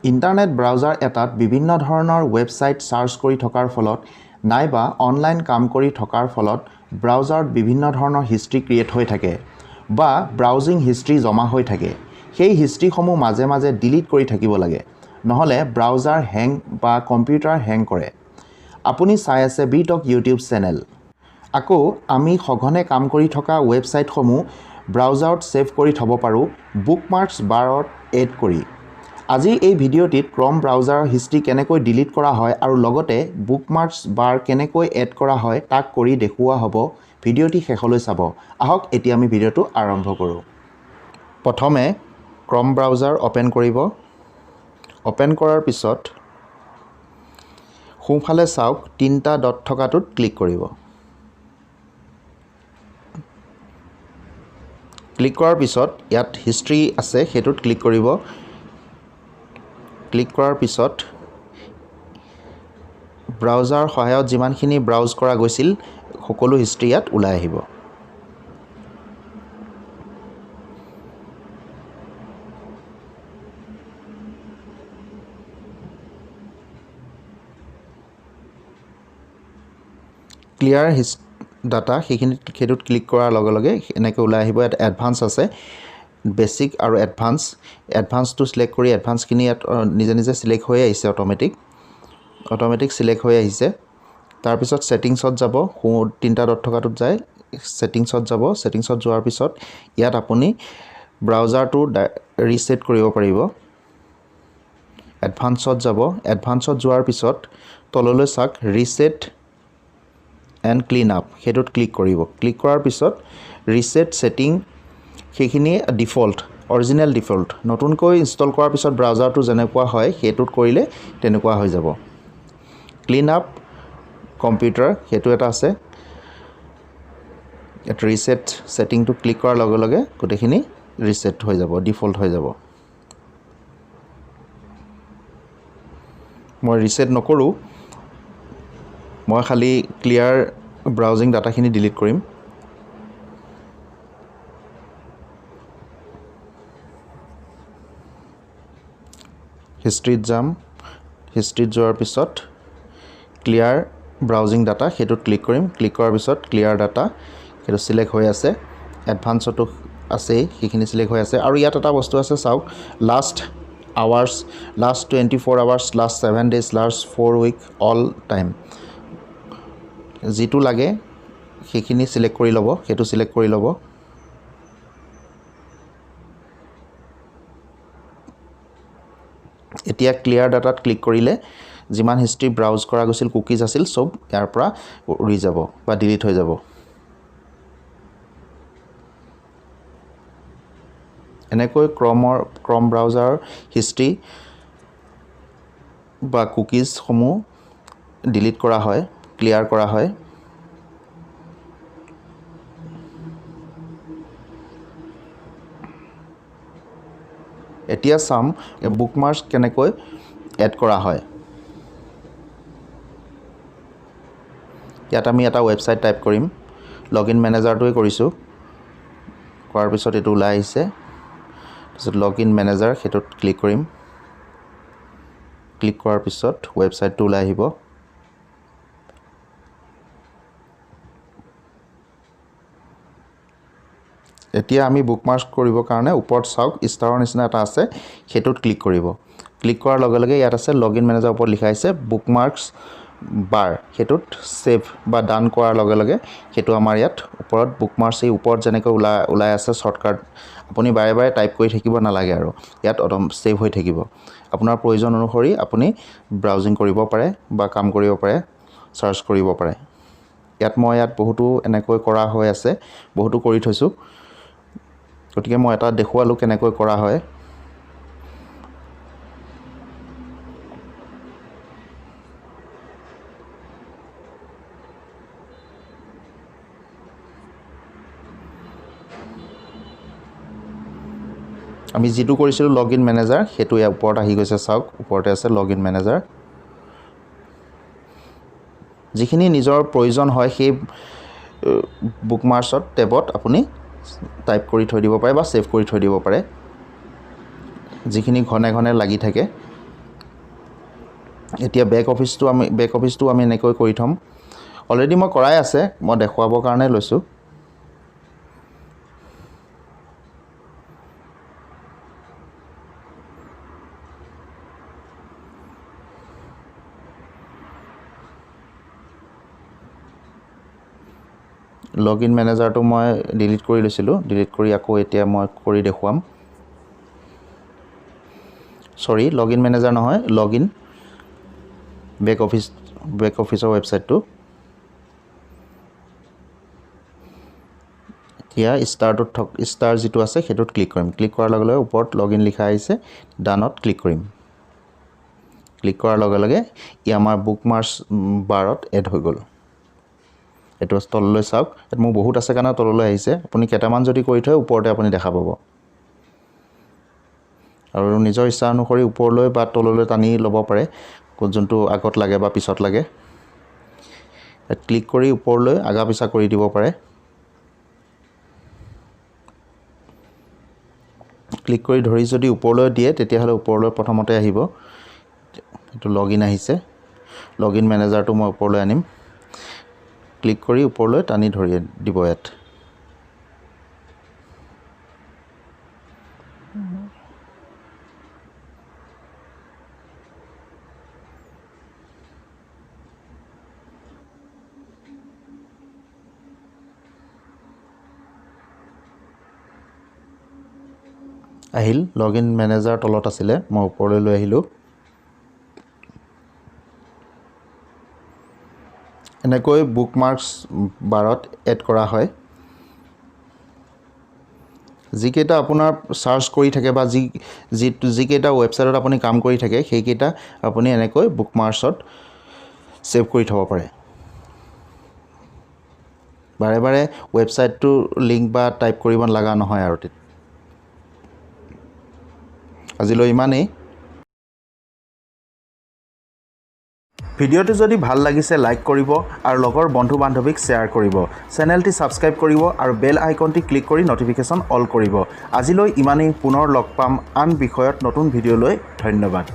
Internet browser এটাত বিভিন্ন ধৰণৰ ৱেবছাইট চাৰ্চ কৰি থকাৰ ফলত নাইবা অনলাইন কাম কৰি থকাৰ ফলত ব্ৰাউজাৰত বিভিন্ন ধৰণৰ হিষ্ট্ৰী ক্ৰিয়েট হৈ থাকে বা ব্ৰাউজিং হিষ্ট্ৰী জমা হৈ থাকে। সেই হিষ্ট্ৰীসমূহ মাজে মাজে ডিলিট কৰি থাকিব লাগে, নহ'লে ব্ৰাউজাৰ হেং বা কম্পিউটাৰ হেং কৰে। আপুনি চাই আছে birtalk ইউটিউব চেনেল। আকৌ আমি সঘনে কাম কৰি থকা ৱেবছাইটসমূহ ব্ৰাউজাৰত ছেভ কৰি থ'ব পাৰোঁ বুকমাৰ্কছ বাৰত এড কৰি। আজি এই ভিডিঅ'টিত ক্ৰম ব্ৰাউজাৰৰ হিষ্ট্ৰী কেনেকৈ ডিলিট কৰা হয় আৰু লগতে বুকমাৰ্কছ বাৰ কেনেকৈ এড কৰা হয় তাক কৰি দেখুওৱা হ'ব। ভিডিঅ'টি শেষলৈ চাব। আহক এতিয়া আমি ভিডিঅ'টো আৰম্ভ কৰোঁ। প্ৰথমে ক্ৰম ব্ৰাউজাৰ অ'পেন কৰিব। অ'পেন কৰাৰ পিছত সোঁফালে চাওক তিনিটা ডট থকাটোত ক্লিক কৰিব। ক্লিক কৰাৰ পিছত ইয়াত হিষ্ট্ৰী আছে সেইটোত ক্লিক কৰিব। ক্লিক কৰাৰ পিছত ব্ৰাউজাৰ সহায়ত যিমানখিনি ব্ৰাউজ কৰা গৈছিল সকলো হিষ্ট্ৰী ইয়াত ওলাই আহিব। ক্লিয়াৰ ডাটা সেইটোত ক্লিক কৰাৰ লগে লগে এনেকৈ ওলাই আহিব। ইয়াত এডভান্স আছে, বেছিক আৰু এডভান্সটো চিলেক্ট কৰি এডভান্সখিনি ইয়াত নিজে নিজে চিলেক্ট হৈ আহিছে। অট'মেটিক চিলেক্ট হৈ আহিছে। তাৰপিছত ছেটিংছত যাব, তিনিটা ডট থকাটোত যায় ছেটিংছত যাব। ছেটিংছত যোৱাৰ পিছত ইয়াত আপুনি ব্ৰাউজাৰটো ৰিছেট কৰিব পাৰিব। এডভান্সত যাব। এডভান্সত যোৱাৰ পিছত তললৈ চাওক ৰিছেট এণ্ড ক্লিন আপ সেইটোত ক্লিক কৰিব। ক্লিক কৰাৰ পিছত ৰিছেট ছেটিং সেইখিনি অৰিজিনেল ডিফল্ট নতুনকৈ ইনষ্টল কৰাৰ পিছত ব্ৰাউজাৰটো যেনেকুৱা হয় সেইটোত কৰিলে তেনেকুৱা হৈ যাব। ক্লিন আপ কম্পিউটাৰ সেইটো এটা আছে। ইয়াত ৰিছেট ছেটিংটো ক্লিক কৰাৰ লগে লগে গোটেইখিনি ৰিছেট হৈ যাব, ডিফল্ট হৈ যাব। মই ৰিছেট নকৰোঁ, মই খালি ক্লিয়াৰ ব্ৰাউজিং ডাটাখিনি ডিলিট কৰিম। হিষ্ট্ৰীত যাম। হিষ্ট্ৰীত যোৱাৰ পিছত ক্লিয়াৰ ব্ৰাউজিং ডাটা সেইটোত ক্লিক কৰিম। ক্লিক কৰাৰ পিছত ক্লিয়াৰ ডাটা সেইটো চিলেক্ট হৈ আছে। এডভান্সতো আছেই, সেইখিনি চিলেক্ট হৈ আছে। আৰু ইয়াত এটা বস্তু আছে চাওক, last hours, last 24 hours, last 7 days, last 4 week, all time. যিটো লাগে সেইখিনি চিলেক্ট কৰি ল'ব, সেইটো চিলেক্ট কৰি ল'ব। এতিয়া ক্লিয়াৰ ডাটাত ক্লিক কৰিলে যিমান হিষ্ট্ৰী ব্ৰাউজ কৰা গৈছিল, কুকিজ আছিল, চব ইয়াৰ পৰা উৰি যাব বা ডিলিট হৈ যাব। এনেকৈ ক্ৰম ব্ৰাউজাৰৰ হিষ্ট্ৰী বা কুকিজসমূহ ডিলিট কৰা হয়, ক্লিয়াৰ কৰা হয়। এতিয়া চাম বুকমাৰ্কছ কেনেকৈ এড কৰা হয়। ইয়াত আমি এটা ৱেবছাইট টাইপ কৰিম, লগইন মেনেজাৰটোৱে কৰিছোঁ। কৰাৰ পিছত এইটো ওলাই আহিছে। তাৰপিছত লগইন মেনেজাৰ সেইটোত ক্লিক কৰিম। ক্লিক কৰাৰ পিছত ৱেবছাইটটো ওলাই আহিব। এতিয়া আমি বুকমাৰ্কছ কৰিবৰ কাৰণে ওপৰত চাওক ষ্টাৰৰ নিচিনা এটা আছে, সেইটোত ক্লিক কৰিব। ক্লিক কৰাৰ লগে লগে ইয়াত আছে লগইন মেনেজাৰ ওপৰত লিখা আছে বুকমাৰ্কছ বাৰ, সেইটোত ছেভ বা ডান কৰাৰ লগে লগে সেইটো আমাৰ ইয়াত ওপৰত বুকমাৰ্কছ এই ওপৰত যেনেকৈ ওলাই আছে শ্বৰ্টকাট, আপুনি বাৰে বাৰে টাইপ কৰি থাকিব নালাগে আৰু ইয়াত ছেভ হৈ থাকিব। আপোনাৰ প্ৰয়োজন অনুসৰি আপুনি ব্ৰাউজিং কৰিব পাৰে বা কাম কৰিব পাৰে, চাৰ্চ কৰিব পাৰে। মই বহুতো এনেকৈ কৰা হৈ আছে, বহুতো কৰি থৈছোঁ, গতিকে মই এটা দেখুৱালোঁ কেনেকৈ কৰা হয়। আমি যেটো কৰিছিলোঁ লগইন মেনেজাৰ সেইটো ইয়াৰ ওপৰত আহি গৈছে চাওক, ওপৰতে আছে লগইন মেনেজাৰ। যিখিনি নিজৰ প্ৰয়োজন হয় সেই বুকমাৰ্কছত টেবত আপুনি টাইপ কৰি থৈ দিব পাৰে বা সেভ কৰি থৈ দিব পাৰে, যিখিনি ঘনে ঘনে লাগি থাকে এতিয়া বেক অফিচটো আমি এনেকৈ কৰি থম অলৰেডি মই কৰাই আছে মই দেখুৱাবৰ কাৰণে লৈছোঁ লগইন মেনেজাৰটো মই ডিলিট কৰি লৈছিলোঁ ডিলিট কৰি আকৌ এতিয়া মই কৰি দেখুৱাম সৰি লগইন মেনেজাৰ নহয় লগইন বেক অফিচৰ ৱেবছাইটটো এতিয়া ষ্টাৰ যিটো আছে সেইটোত ক্লিক কৰিম ক্লিক কৰাৰ লগে লগে ওপৰত লগইন লিখা আহিছে ডানত ক্লিক কৰিম ক্লিক কৰাৰ লগে লগে ই আমাৰ বুকমাৰ্কছ বাৰত এড হৈ গ'ল এটো তললৈ চাওক মোৰ বহুত আছে কাৰণে তললৈ আহিছে আপুনি কেটামান যদি কৰি থয় ওপৰতে আপুনি দেখা পাব আৰু নিজৰ ইচ্ছা অনুসৰি ওপৰলৈ বা তললৈ টানি ল'ব পাৰে যোনটো আগত লাগে বা পিছত লাগে ক্লিক কৰি ওপৰলৈ আগা পিছা কৰি দিব পাৰে ক্লিক কৰি ধৰি যদি ওপৰলৈ দিয়ে তেতিয়াহ'লে ওপৰলৈ প্ৰথমতে আহিব এটো লগইন আহিছে লগইন মেনেজাৰটো মই ওপৰলৈ আনিম ক্লিক কৰি ওপৰলৈ টানি ধৰি দিব ইয়াত আহিল লগইন মেনেজাৰ তলত আছিলে মই ওপৰলৈ লৈ আহিলোঁ এনেকৈ বুকমাৰ্কছ বাৰত এড কৰা হয় যিকেইটা আপোনাৰ সাৰ্চ কৰি থাকে বা যিকেইটা ৱেবছাইটত আপুনি কাম কৰি থাকে সেইকেইটা আপুনি এনেকৈ বুকমাৰ্কছত সেভ কৰি থব পাৰে বাৰে বাৰে ৱেবছাইটটো লিংক বা টাইপ কৰিব লগা নহয় আৰু আজিলৈ ইমানেই ভিডিঅ'টো যদি ভাল লাগিছে লাইক কৰিব আৰু লগৰ বন্ধু বান্ধৱীক শ্বেয়াৰ কৰিব চেনেলটি সাবস্ক্ৰাইব কৰিব আৰু বেল আইকনটি ক্লিক কৰি নটিফিকেশ্যন অল কৰিব আজিলৈ ইমানেই পুনৰ লগ পাম আন বিষয়ত নতুন ভিডিঅ'লৈ ধন্যবাদ